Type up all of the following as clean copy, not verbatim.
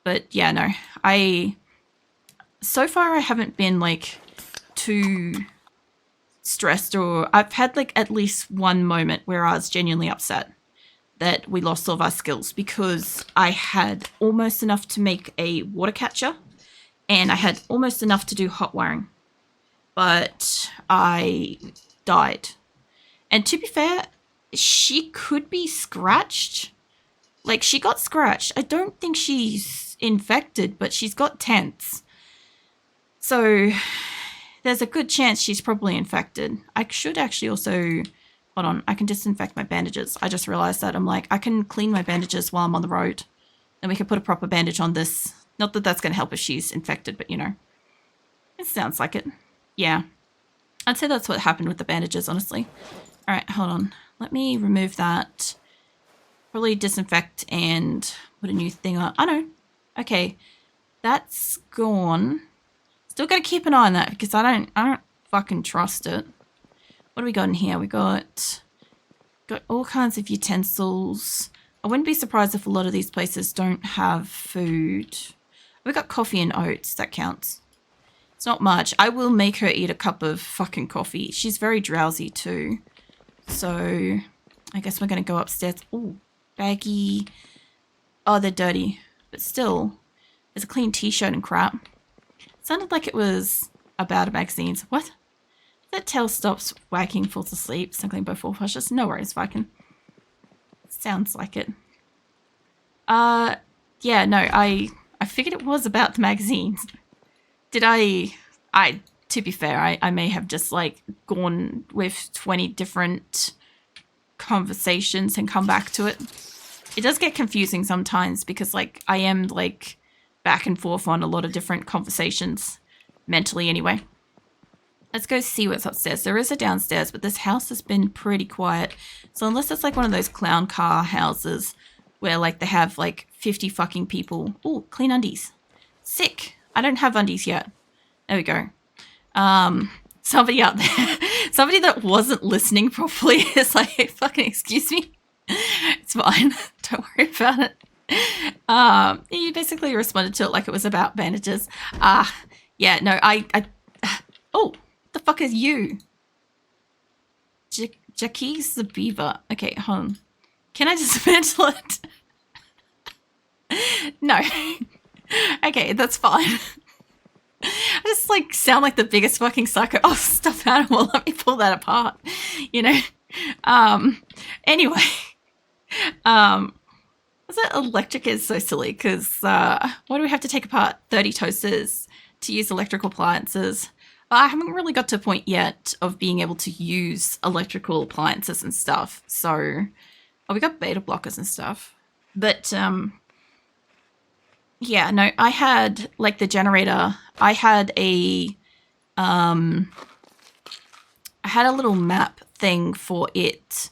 But yeah, no. So far I haven't been like too stressed, or I've had like at least one moment where I was genuinely upset that we lost all of our skills, because I had almost enough to make a water catcher and I had almost enough to do hot wiring, but I died. And to be fair, she could be scratched. Like, she got scratched. I don't think she's infected, but she's got tents. So there's a good chance she's probably infected. I should actually also... Hold on, I can disinfect my bandages. I just realized that. I'm like, I can clean my bandages while I'm on the road. Then we can put a proper bandage on this. Not that that's going to help if she's infected, but you know. It sounds like it. Yeah. I'd say that's what happened with the bandages, honestly. Alright, hold on. Let me remove that. Probably disinfect and put a new thing on. Oh no. Okay. That's gone. Still gotta keep an eye on that because I don't fucking trust it. What do we got in here? We got all kinds of utensils. I wouldn't be surprised if a lot of these places don't have food. We got coffee and oats. That counts. It's not much. I will make her eat a cup of fucking coffee. She's very drowsy too. So I guess we're going to go upstairs. Oh, baggy. Oh, they're dirty. But still, there's a clean t-shirt and crap. It sounded like it was about magazines. What? That tail stops wagging, falls asleep, snuggling both forepaws. No worries, Viking. Sounds like it. Yeah, no, I figured it was about the magazines. Did to be fair, I may have just, like, gone with 20 different conversations and come back to it. It does get confusing sometimes because, like, I am, like, back and forth on a lot of different conversations, mentally anyway. Let's go see what's upstairs. There is a downstairs, but this house has been pretty quiet. So unless it's, like, one of those clown car houses where, like, they have, like, 50 fucking people. Oh, clean undies. Sick. I don't have undies yet. There we go. Somebody out there, somebody that wasn't listening properly is like, fucking excuse me. It's fine. Don't worry about it. You basically responded to it like it was about bandages. Yeah, no, oh, the fuck is you? Jackie's the beaver. Okay, hold on. Can I dismantle it? No. Okay, that's fine. I just, like, sound like the biggest fucking psycho. Oh, stuffed animal. Let me pull that apart. You know? Anyway. That electric is so silly because why do we have to take apart 30 toasters to use electrical appliances? I haven't really got to a point yet of being able to use electrical appliances and stuff. So, we got beta blockers and stuff. But, yeah, no, I had, like, the generator. I had a little map thing for it.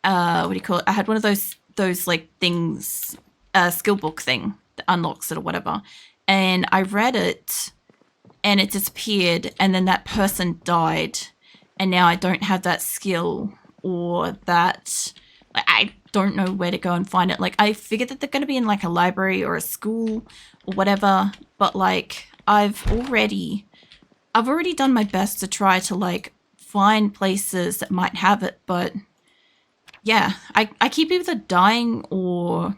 What do you call it? I had one of those like things, skill book thing that unlocks it or whatever. And I read it and it disappeared and then that person died. And now I don't have that skill or that, like, I don't know where to go and find it. Like, I figured that they're going to be in, like, a library or a school or whatever. But, like, I've already done my best to try to, like, find places that might have it. But, yeah, I keep either dying or,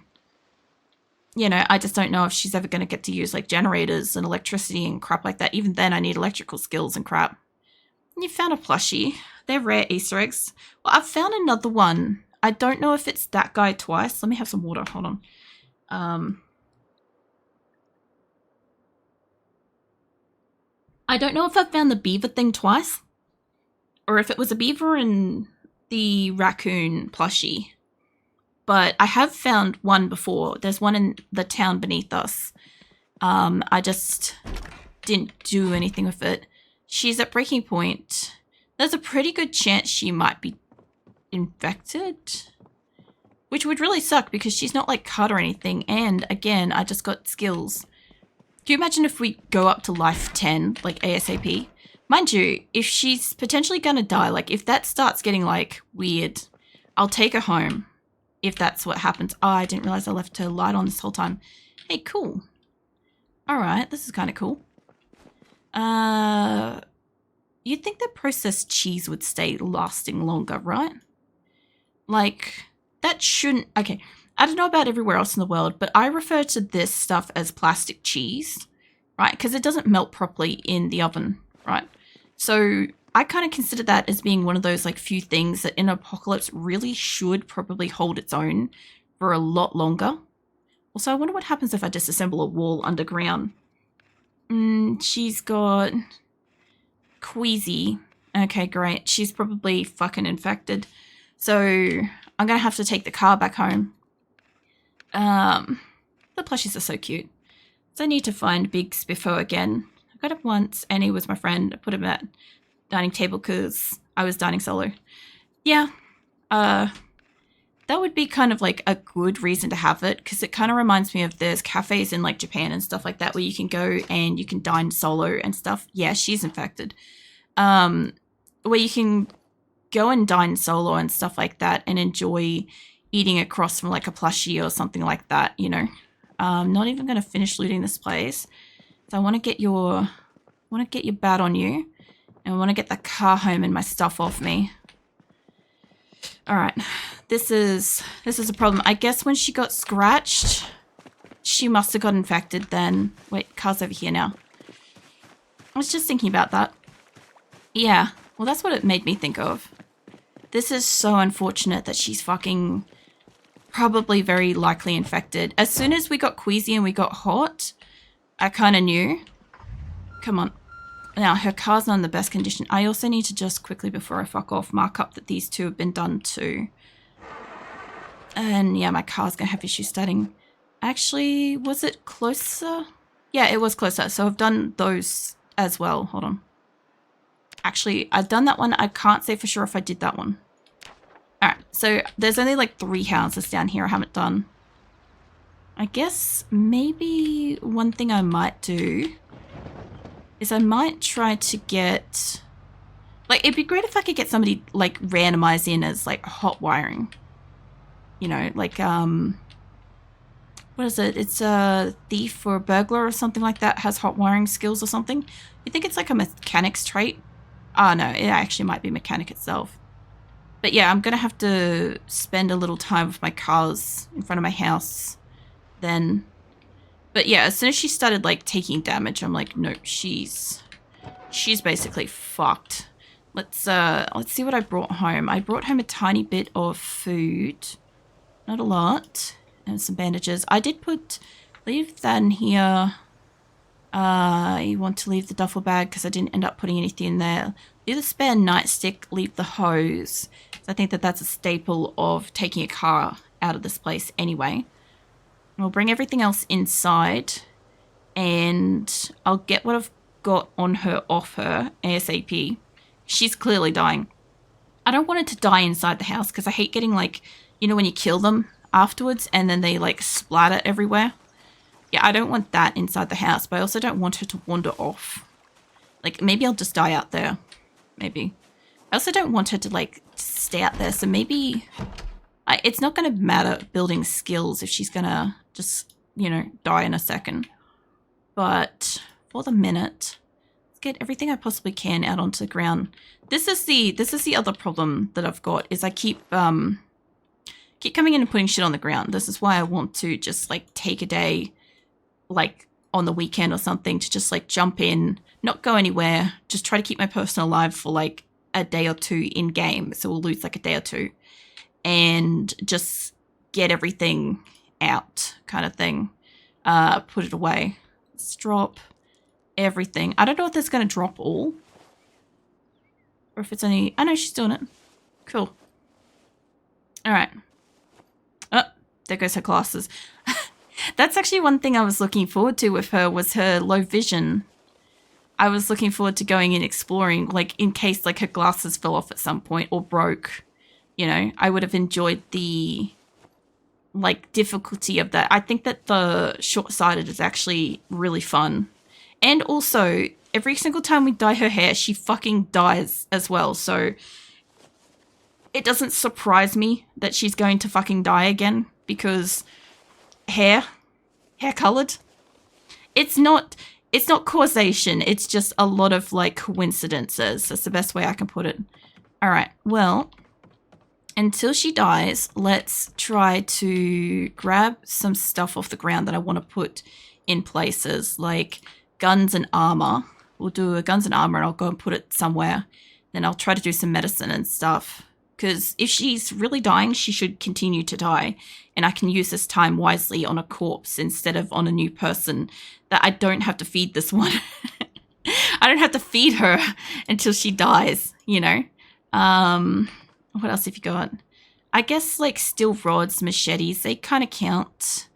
you know, I just don't know if she's ever going to get to use, like, generators and electricity and crap like that. Even then, I need electrical skills and crap. And you found a plushie. They're rare Easter eggs. Well, I've found another one. I don't know if it's that guy twice. Let me have some water. Hold on. I don't know if I found the beaver thing twice. Or if it was a beaver and the raccoon plushie. But I have found one before. There's one in the town beneath us. I just didn't do anything with it. She's at breaking point. There's a pretty good chance she might be infected, which would really suck because she's not like cut or anything. And again, I just got skills. Can you imagine if we go up to life 10, like ASAP? Mind you, if she's potentially gonna die, like if that starts getting like weird, I'll take her home if that's what happens. Oh, I didn't realize I left her light on this whole time. Hey, cool. Alright, this is kind of cool. You'd think that processed cheese would stay lasting longer, right? Like, that shouldn't... Okay, I don't know about everywhere else in the world, but I refer to this stuff as plastic cheese, right? Because it doesn't melt properly in the oven, right? So I kind of consider that as being one of those like few things that in an apocalypse really should probably hold its own for a lot longer. Also, I wonder what happens if I disassemble a wall underground. She's got queasy. Okay, great. She's probably fucking infected. So I'm going to have to take the car back home. The plushies are so cute. So I need to find Big Spiffo again. I got him once and he was my friend. I put him at dining table because I was dining solo. Yeah. That would be kind of like a good reason to have it because it kind of reminds me of there's cafes in like Japan and stuff like that where you can go and you can dine solo and stuff. Yeah, she's infected. Where you can go and dine solo and stuff like that and enjoy eating across from like a plushie or something like that, you know. Not even going to finish looting this place. So I want to get your bat on you and I want to get the car home and my stuff off me. All right. This is a problem. I guess when she got scratched, she must have got infected then. Wait, car's over here now. I was just thinking about that. Yeah, well, that's what it made me think of. This is so unfortunate that she's fucking probably very likely infected. As soon as we got queasy and we got hot, I kind of knew. Come on. Now, her car's not in the best condition. I also need to just quickly, before I fuck off, mark up that these two have been done too. And yeah, my car's going to have issues starting. Actually, was it closer? Yeah, it was closer. So I've done those as well. Hold on. Actually, I've done that one. I can't say for sure if I did that one. Alright, so there's only like 3 houses down here I haven't done. I guess maybe one thing I might do is I might try to get... Like, it'd be great if I could get somebody, like, randomized in as, like, hot wiring. You know, like, what is it? It's a thief or a burglar or something like that has hot wiring skills or something. You think it's like a mechanic's trait? Oh, no, it actually might be mechanic itself. But yeah, I'm going to have to spend a little time with my cars in front of my house then. But yeah, as soon as she started, like, taking damage, I'm like, no, she's basically fucked. Let's see what I brought home. I brought home a tiny bit of food. Not a lot. And some bandages. I did leave that in here. You want to leave the duffel bag because I didn't end up putting anything in there. Leave the spare nightstick, leave the hose. So I think that that's a staple of taking a car out of this place anyway. We'll bring everything else inside and I'll get what I've got on her off her ASAP. She's clearly dying. I don't want her to die inside the house because I hate getting like, you know, when you kill them afterwards and then they like splatter everywhere. Yeah, I don't want that inside the house, but I also don't want her to wander off. Like, maybe I'll just die out there. Maybe. I also don't want her to, like, stay out there, so maybe... it's not going to matter building skills if she's going to just, you know, die in a second. But for the minute, let's get everything I possibly can out onto the ground. This is the other problem that I've got, is I keep coming in and putting shit on the ground. This is why I want to just, like, take a day... like on the weekend or something to just like jump in, not go anywhere, just try to keep my person alive for like a day or two in game. So we'll lose like a day or two and just get everything out kind of thing. Put it away. Let's drop everything. I don't know if that's going to drop all or if it's only, I know she's doing it. Cool. All right. Oh, there goes her glasses. That's actually one thing I was looking forward to with her was her low vision. I was looking forward to going and exploring, like, in case, like, her glasses fell off at some point or broke. You know, I would have enjoyed the, like, difficulty of that. I think that the short-sighted is actually really fun. And also, every single time we dye her hair, she fucking dies as well. So, it doesn't surprise me that she's going to fucking die again because... hair colored. it's not causation. It's just a lot of like coincidences. That's the best way I can put it. All right. Well, until she dies, let's try to grab some stuff off the ground that I want to put in places, like guns and armor. We'll do a guns and armor, and I'll go and put it somewhere. Then I'll try to do some medicine and stuff. Because if she's really dying, she should continue to die. And I can use this time wisely on a corpse instead of on a new person that I don't have to feed this one. I don't have to feed her until she dies, you know? What else have you got? I guess like steel rods, machetes, they kind of count.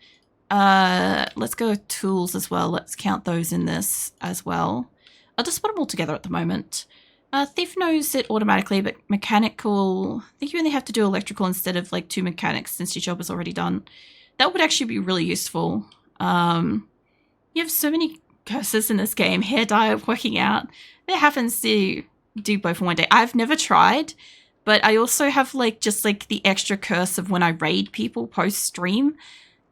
Let's go with tools as well. Let's count those in this as well. I'll just put them all together at the moment. Thief knows it automatically, but mechanical, I think you only have to do electrical instead of like 2 mechanics since your job is already done. That would actually be really useful. You have so many curses in this game. Hair dye, working out. It happens to do both in one day. I've never tried, but I also have like just like the extra curse of when I raid people post-stream,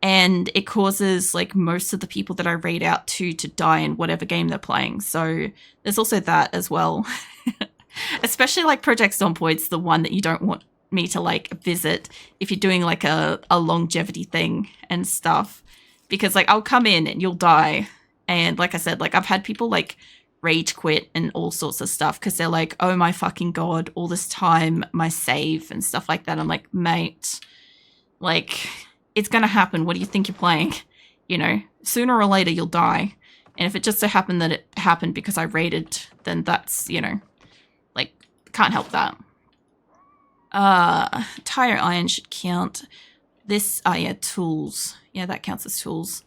and it causes like most of the people that I raid out to die in whatever game they're playing. So there's also that as well. Especially like Project Zomboid's the one that you don't want me to like visit if you're doing like a longevity thing and stuff. Because like I'll come in and you'll die. And like I said, like I've had people like rage quit and all sorts of stuff because they're like, oh my fucking God, all this time, my save and stuff like that. I'm like, mate, like it's going to happen. What do you think you're playing? You know, sooner or later you'll die. And if it just so happened that it happened because I raided, then that's, you know, like, can't help that. Tire iron should count. This, yeah, tools. Yeah, that counts as tools.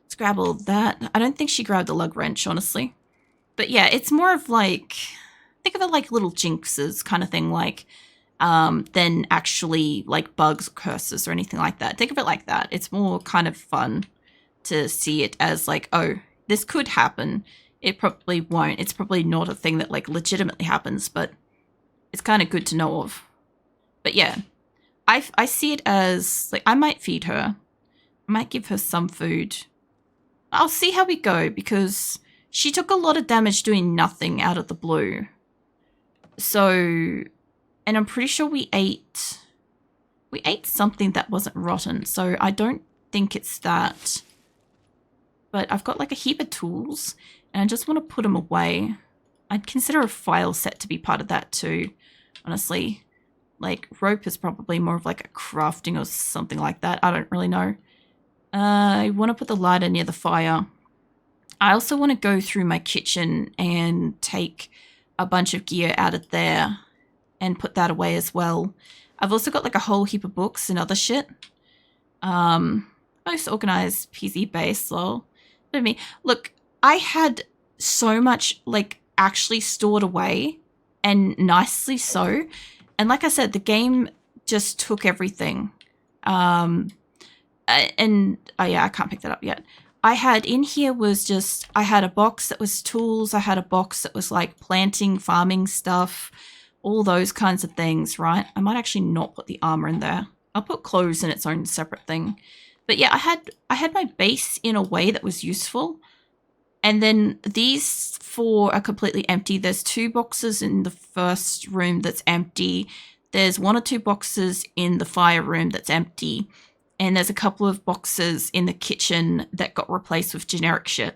Let's grab all that. I don't think she grabbed a lug wrench, honestly. But yeah, it's more of like, think of it like little jinxes kind of thing, like, than actually like bugs or curses or anything like that. Think of it like that. It's more kind of fun to see it as like, oh, this could happen. It probably won't. It's probably not a thing that like legitimately happens, but it's kind of good to know of. But yeah, I see it as like I might feed her. I might give her some food. I'll see how we go because she took a lot of damage doing nothing out of the blue. So, and I'm pretty sure we ate something that wasn't rotten. So I don't think it's that. But I've got like a heap of tools and I just want to put them away. I'd consider a file set to be part of that too, honestly. Like rope is probably more of like a crafting or something like that. I don't really know. I want to put the lighter near the fire. I also want to go through my kitchen and take a bunch of gear out of there and put that away as well. I've also got like a whole heap of books and other shit. Most organized PC base, lol. But me, look, I had so much like actually stored away and nicely so. And like I said, the game just took everything. And oh yeah, I can't pick that up yet. I had in here was just, I had a box that was tools. I had a box that was like planting, farming stuff, all those kinds of things, right? I might actually not put the armor in there. I'll put clothes in its own separate thing. But yeah, I had my base in a way that was useful. And then these 4 are completely empty. There's 2 boxes in the first room that's empty. There's 1 or 2 boxes in the fire room that's empty. And there's a couple of boxes in the kitchen that got replaced with generic shit.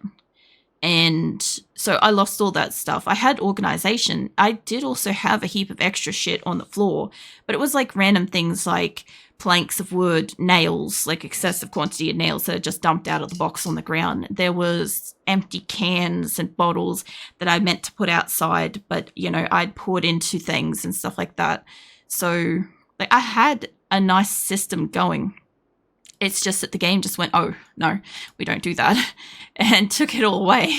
And so I lost all that stuff. I had organization. I did also have a heap of extra shit on the floor, but it was like random things like planks of wood, nails, like excessive quantity of nails that are just dumped out of the box on the ground. There was empty cans and bottles that I meant to put outside, but, you know, I'd poured into things and stuff like that. So like I had a nice system going. It's just that the game just went, oh, no, we don't do that, and took it all away.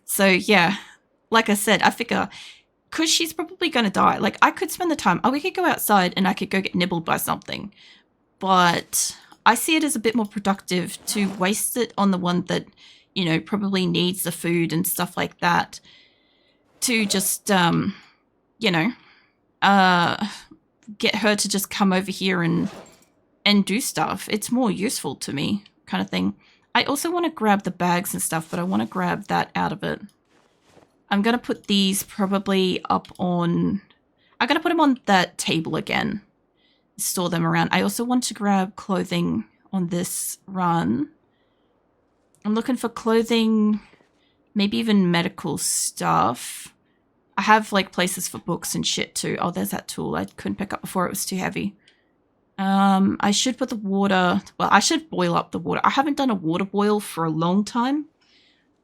So, yeah, like I said, I figure, because she's probably going to die, like, I could spend the time, we could go outside and I could go get nibbled by something, but I see it as a bit more productive to waste it on the one that, you know, probably needs the food and stuff like that, to just, you know, get her to just come over here and do stuff. It's more useful to me, kind of thing. I also want to grab the bags and stuff, but I want to grab that out of it. I'm going to put these probably up on... I'm going to put them on that table again. Store them around. I also want to grab clothing on this run. I'm looking for clothing, maybe even medical stuff. I have like places for books and shit too. Oh, there's that tool I couldn't pick up before, it was too heavy. I should put the water... Well, I should boil up the water. I haven't done a water boil for a long time.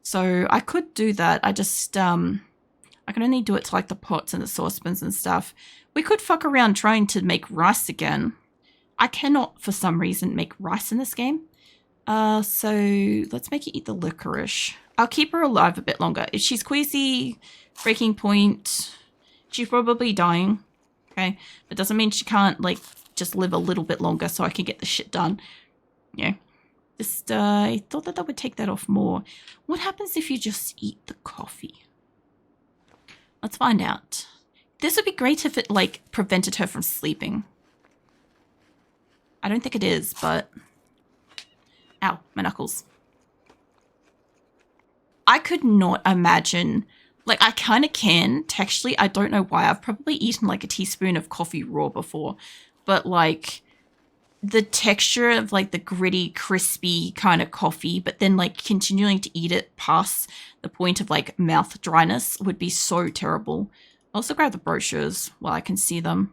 So I could do that. I just, I can only do it to like the pots and the saucepans and stuff. We could fuck around trying to make rice again. I cannot, for some reason, make rice in this game. So let's make it eat the licorice. I'll keep her alive a bit longer. If she's queasy, breaking point, she's probably dying. Okay. That doesn't mean she can't, like, just live a little bit longer so I can get the shit done. Yeah. Just, I thought that would take that off more. What happens if you just eat the coffee? Let's find out. This would be great if it, like, prevented her from sleeping. I don't think it is, but... Ow, my knuckles. I could not imagine... Like, I kind of can, textually. I don't know why. I've probably eaten, like, a teaspoon of coffee raw before. But, like, the texture of, like, the gritty, crispy kind of coffee, but then, like, continuing to eat it past the point of, like, mouth dryness would be so terrible. I'll also grab the brochures while I can see them.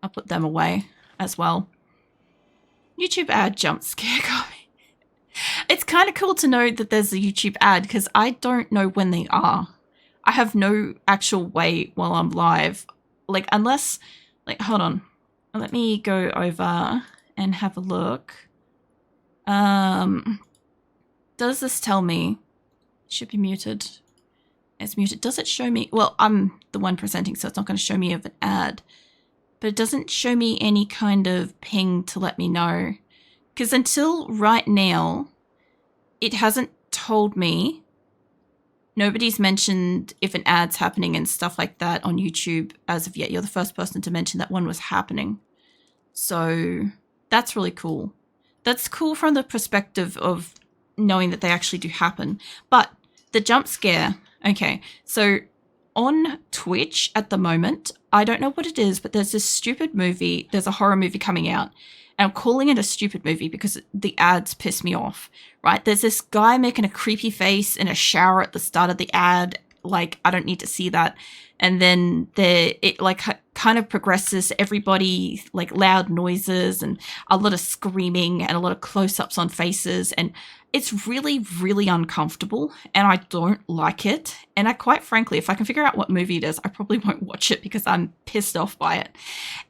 I'll put them away as well. YouTube ad jump scare copy. It's kind of cool to know that there's a YouTube ad because I don't know when they are. I have no actual way while I'm live. Like, unless... Like, hold on. Let me go over and have a look. Does this tell me? It should be muted. It's muted. Does it show me? Well, I'm the one presenting, so it's not going to show me of an ad. But it doesn't show me any kind of ping to let me know. Because until right now, it hasn't told me. Nobody's mentioned if an ad's happening and stuff like that on YouTube as of yet. You're the first person to mention that one was happening. So that's really cool. That's cool from the perspective of knowing that they actually do happen. But the jump scare, okay, so on Twitch at the moment, I don't know what it is, but there's this stupid movie, there's a horror movie coming out. And I'm calling it a stupid movie because the ads piss me off, right? There's this guy making a creepy face in a shower at the start of the ad. Like, I don't need to see that. And then it like kind of progresses, everybody, like loud noises and a lot of screaming and a lot of close-ups on faces. And it's really, really uncomfortable and I don't like it. And I quite frankly, if I can figure out what movie it is, I probably won't watch it because I'm pissed off by it.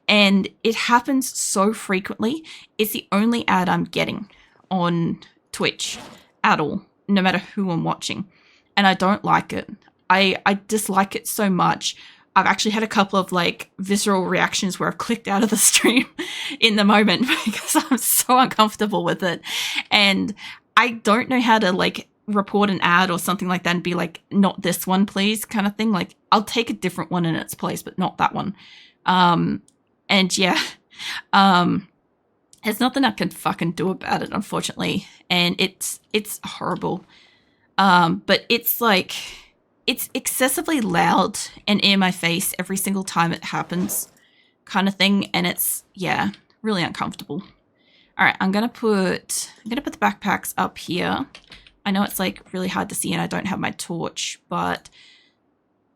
And it happens so frequently. It's the only ad I'm getting on Twitch at all, no matter who I'm watching. And I don't like it. I dislike it so much. I've actually had a couple of like visceral reactions where I've clicked out of the stream in the moment because I'm so uncomfortable with it. And I don't know how to like report an ad or something like that and be like, not this one, please, kind of thing. Like, I'll take a different one in its place, but not that one. And yeah, there's nothing I can fucking do about it, unfortunately. And it's horrible. But it's like, it's excessively loud and in my face every single time it happens kind of thing. And it's, yeah, really uncomfortable. All right, I'm going to put the backpacks up here. I know it's like really hard to see and I don't have my torch, but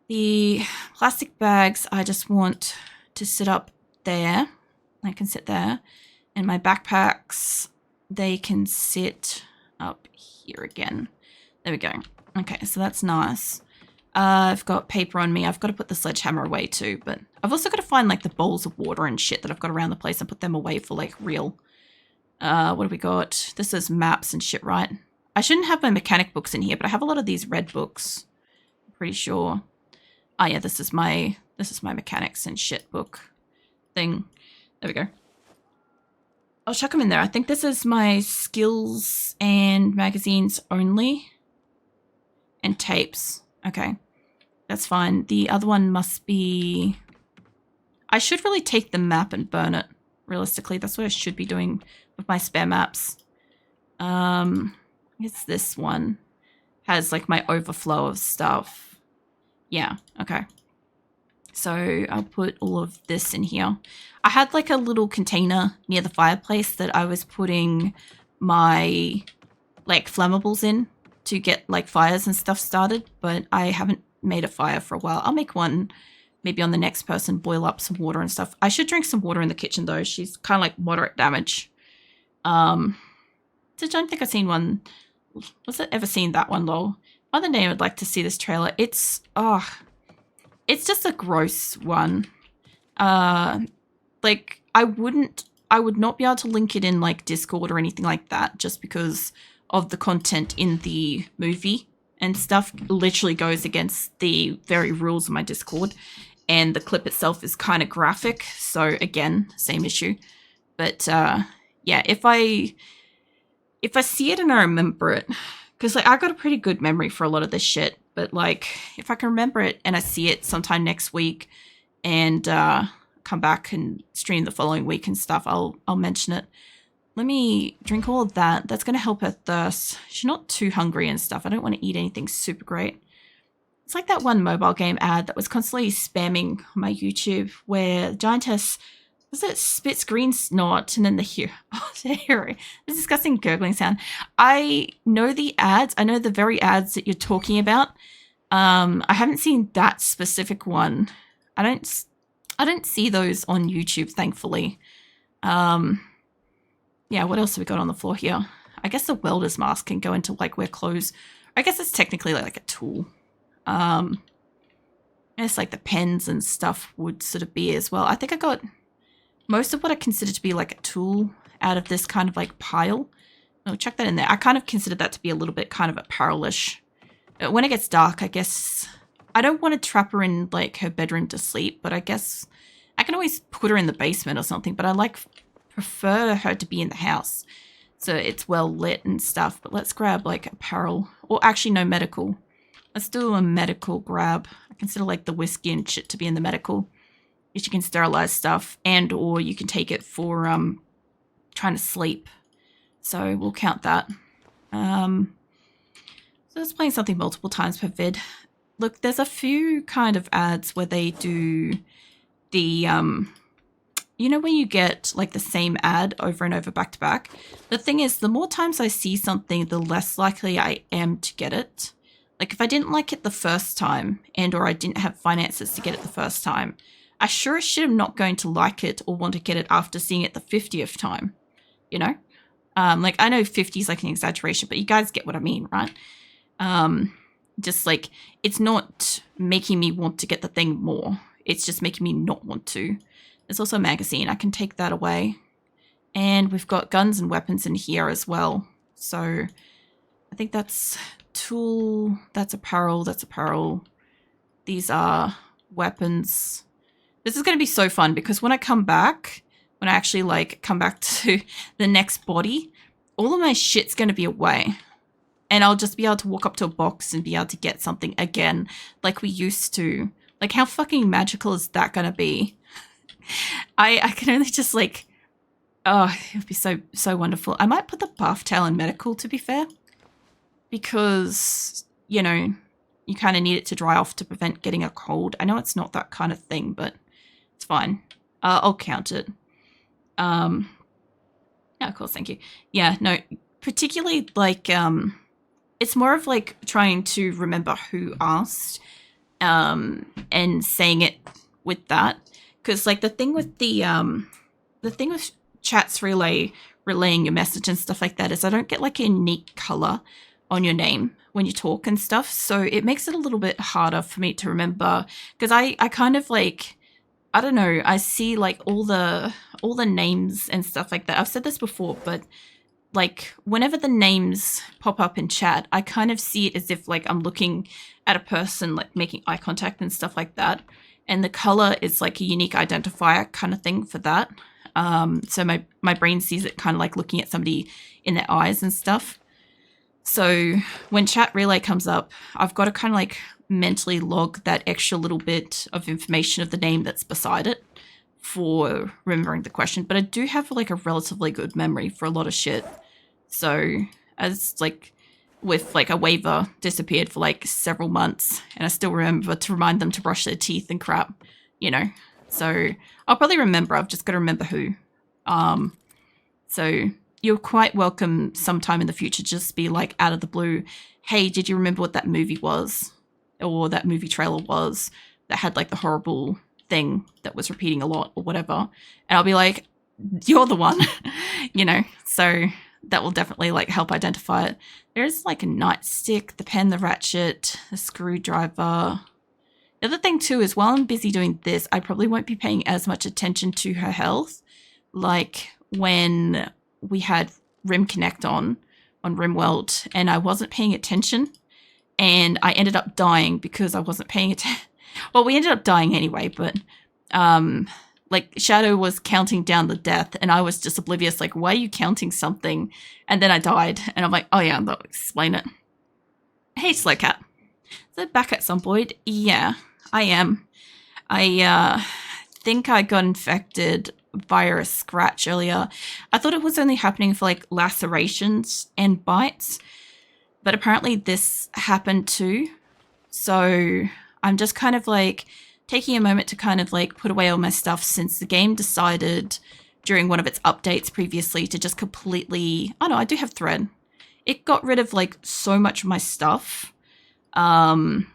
the plastic bags, I just want to sit up there. I can sit there. And my backpacks, they can sit up here again. There we go. Okay, so that's nice. I've got paper on me. I've got to put the sledgehammer away too, but I've also got to find like the bowls of water and shit that I've got around the place and put them away for like real. What have we got? This is maps and shit, right? I shouldn't have my mechanic books in here, but I have a lot of these red books. I'm pretty sure. Oh yeah, this is my mechanics and shit book thing. There we go. I'll chuck them in there. I think this is my skills and magazines only. And tapes. Okay. That's fine. The other one must be... I should really take the map and burn it. Realistically, that's what I should be doing with my spare maps. I It's this one. Has like my overflow of stuff. Yeah, okay. So I'll put all of this in here. I had like a little container near the fireplace that I was putting my like flammables in to get like fires and stuff started, but I haven't made a fire for a while. I'll make one maybe on the next person, boil up some water and stuff. I should drink some water in the kitchen though. She's kind of like moderate damage. I don't think I've seen one. Was it ever seen that one though? Other name I'd like to see this trailer. It's just a gross one. Like I would not be able to link it in like Discord or anything like that just because of the content in the movie and stuff literally goes against the very rules of my Discord, and the clip itself is kind of graphic, so again, same issue. But yeah, if I see it and I remember it, because like I got a pretty good memory for a lot of this shit, but like if I can remember it and I see it sometime next week and come back and stream the following week and stuff, I'll mention it. Let me drink all of that. That's going to help her thirst. She's not too hungry and stuff. I don't want to eat anything super great. It's like that one mobile game ad that was constantly spamming my YouTube where Giantess, was it spits green snot and then the hero. This disgusting gurgling sound. I know the ads. I know the very ads that you're talking about. I haven't seen that specific one. I don't see those on YouTube, thankfully. Yeah, what else have we got on the floor here? I guess the welder's mask can go into like wear clothes. I guess it's technically like a tool. It's like the pens and stuff would sort of be as well. I think I got most of what I consider to be like a tool out of this kind of like pile. Oh, check that in there. I kind of consider that to be a little bit kind of apparel-ish. When it gets dark, I guess I don't want to trap her in like her bedroom to sleep, but I guess I can always put her in the basement or something, but I prefer her to be in the house so it's well lit and stuff. But let's grab like apparel, or actually no, medical. Let's do a medical grab. I consider like the whiskey and shit to be in the medical. You can sterilize stuff, and or you can take it for trying to sleep. So we'll count that. So it's playing something multiple times per vid. Look, there's a few kind of ads where they do the you know when you get like the same ad over and over back to back? The thing is, the more times I see something, the less likely I am to get it. Like if I didn't like it the first time and or I didn't have finances to get it the first time, I sure as shit am not going to like it or want to get it after seeing it the 50th time, you know? Like I know 50 is like an exaggeration, but you guys get what I mean, right? Just like it's not making me want to get the thing more. It's just making me not want to. There's also a magazine. I can take that away. And we've got guns and weapons in here as well. So I think that's tool, that's apparel, that's apparel. These are weapons. This is going to be so fun because when I come back, when I actually like come back to the next body, all of my shit's going to be away. And I'll just be able to walk up to a box and be able to get something again like we used to. Like how fucking magical is that going to be? I can only just like, oh, it would be so wonderful. I might put the bath towel in medical, to be fair, because, you know, you kind of need it to dry off to prevent getting a cold. I know it's not that kind of thing, but it's fine. I'll count it. Yeah, of course, thank you. Yeah, no, particularly like, it's more of like trying to remember who asked, and saying it with that. Because like the thing with chats relaying your message and stuff like that is I don't get like a unique color on your name when you talk and stuff. So it makes it a little bit harder for me to remember because I kind of like, I don't know, I see like all the names and stuff like that. I've said this before, but like whenever the names pop up in chat, I kind of see it as if like I'm looking at a person like making eye contact and stuff like that. And the color is like a unique identifier kind of thing for that. So my brain sees it kind of like looking at somebody in their eyes and stuff. So when chat relay comes up, I've got to kind of like mentally log that extra little bit of information of the name that's beside it for remembering the question. But I do have like a relatively good memory for a lot of shit. So as like with like a waiver disappeared for like several months, and I still remember to remind them to brush their teeth and crap, you know. So I'll probably remember. I've just got to remember who. So you're quite welcome sometime in the future. Just be like out of the blue. Hey, did you remember what that movie was, or that movie trailer was that had like the horrible thing that was repeating a lot or whatever? And I'll be like, you're the one, you know. So that will definitely like help identify it. There's like a nightstick, the pen, the ratchet, the screwdriver. The other thing too is while I'm busy doing this, I probably won't be paying as much attention to her health. Like when we had Rim Connect on RimWorld, and I wasn't paying attention, and I ended up dying because I wasn't paying attention. Well, we ended up dying anyway, but like Shadow was counting down the death, and I was just oblivious, like, why are you counting something? And then I died, and I'm like, oh yeah, that'll explain it. Hey, Slowcat. So back at Zomboid, yeah, I am. I think I got infected via a scratch earlier. I thought it was only happening for like lacerations and bites, but apparently this happened too. So I'm just kind of like taking a moment to kind of like put away all my stuff, since the game decided during one of its updates previously to just completely, oh no, I do have thread. It got rid of like so much of my stuff. And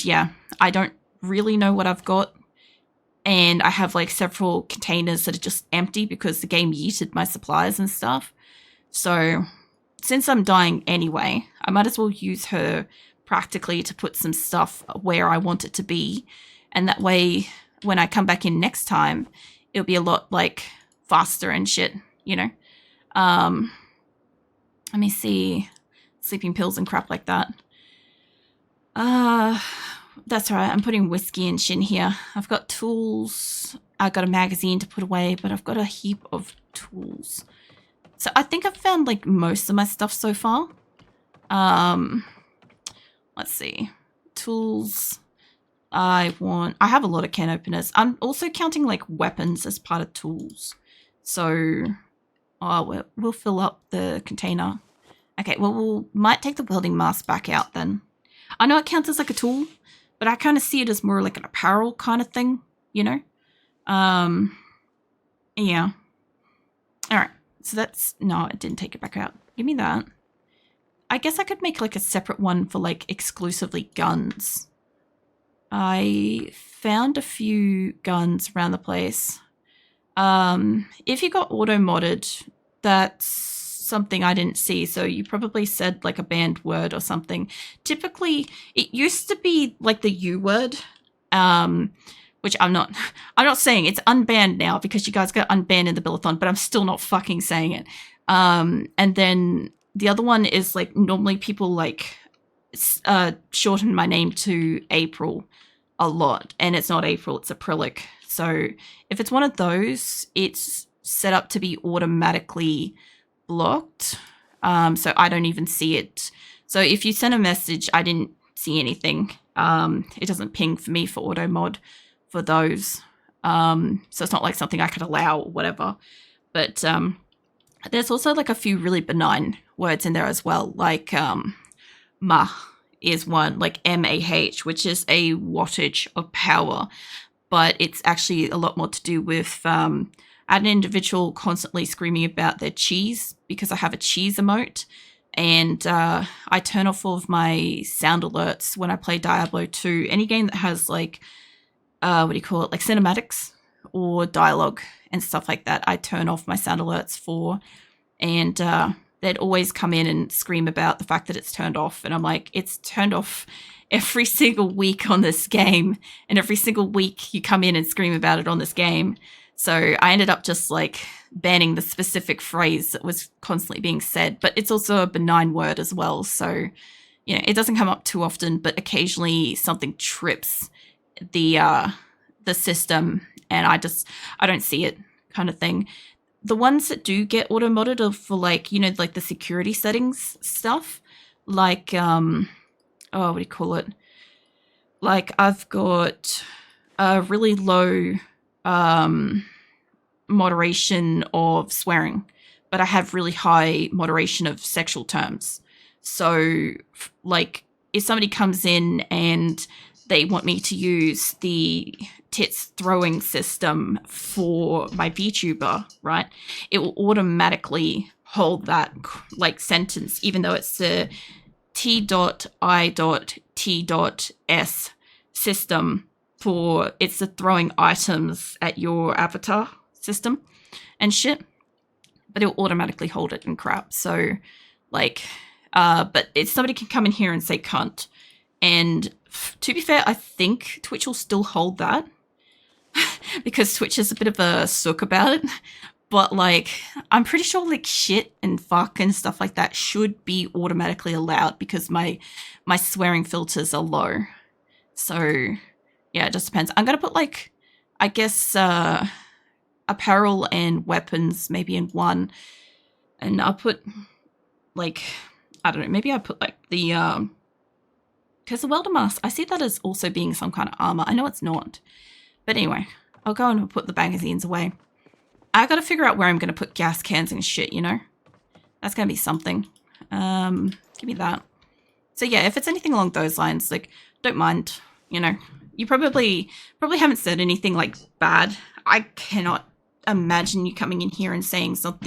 yeah, I don't really know what I've got. And I have like several containers that are just empty because the game yeeted my supplies and stuff. So since I'm dying anyway, I might as well use her practically to put some stuff where I want it to be. And that way, when I come back in next time, it'll be a lot like faster and shit, you know? Let me see. Sleeping pills and crap like that. That's right. I'm putting whiskey and shit in here. I've got tools. I've got a magazine to put away, but I've got a heap of tools. So I think I've found like most of my stuff so far. Let's see. Tools. I have a lot of can openers. I'm also counting like weapons as part of tools. So, we'll fill up the container. Okay, well, might take the welding mask back out then. I know it counts as like a tool, but I kind of see it as more like an apparel kind of thing, you know? Yeah. All right. So that's, no, it didn't take it back out. Give me that. I guess I could make like a separate one for like exclusively guns. I found a few guns around the place. If you got auto modded, that's something I didn't see. So you probably said like a banned word or something. Typically, it used to be like the U word, which I'm not saying. It's unbanned now because you guys got unbanned in the Billathon, but I'm still not fucking saying it. And then the other one is like normally people like shorten my name to April a lot, and it's not April, it's acrylic. So if it's one of those, it's set up to be automatically blocked. So I don't even see it. So if you send a message, I didn't see anything. It doesn't ping for me for auto mod for those. So it's not like something I could allow or whatever. But there's also like a few really benign words in there as well, like mah is one, like MAH, which is a wattage of power, but it's actually a lot more to do with an individual constantly screaming about their cheese, because I have a cheese emote, and I turn off all of my sound alerts when I play Diablo 2. Any game that has like, like cinematics or dialogue and stuff like that, I turn off my sound alerts for, and they'd always come in and scream about the fact that it's turned off. And I'm like, it's turned off every single week on this game. And every single week you come in and scream about it on this game. So I ended up just like banning the specific phrase that was constantly being said. But it's also a benign word as well. So, you know, it doesn't come up too often, but occasionally something trips the system, and I don't see it, kind of thing. The ones that do get auto-modded are for like, you know, like the security settings stuff. Like, what do you call it? Like I've got a really low moderation of swearing, but I have really high moderation of sexual terms. So, like, if somebody comes in and they want me to use the tits throwing system for my VTuber, right? It will automatically hold that like sentence, even though it's the T.I.T.S system for it's the throwing items at your avatar system and shit. But it'll automatically hold it and crap. So, like, but if somebody can come in here and say cunt, and to be fair, I think Twitch will still hold that because Twitch is a bit of a sook about it. But like, I'm pretty sure like shit and fuck and stuff like that should be automatically allowed because my swearing filters are low. So yeah, it just depends. I'm gonna put like, I guess, apparel and weapons maybe in one, and I'll put like, I don't know, maybe I put like the because the welder mask, I see that as also being some kind of armor. I know it's not, but anyway, I'll go and put the magazines away. I gotta figure out where I'm gonna put gas cans and shit, you know? That's gonna be something. Give me that. So yeah, if it's anything along those lines, like, don't mind, you know. You probably haven't said anything like bad. I cannot imagine you coming in here and saying something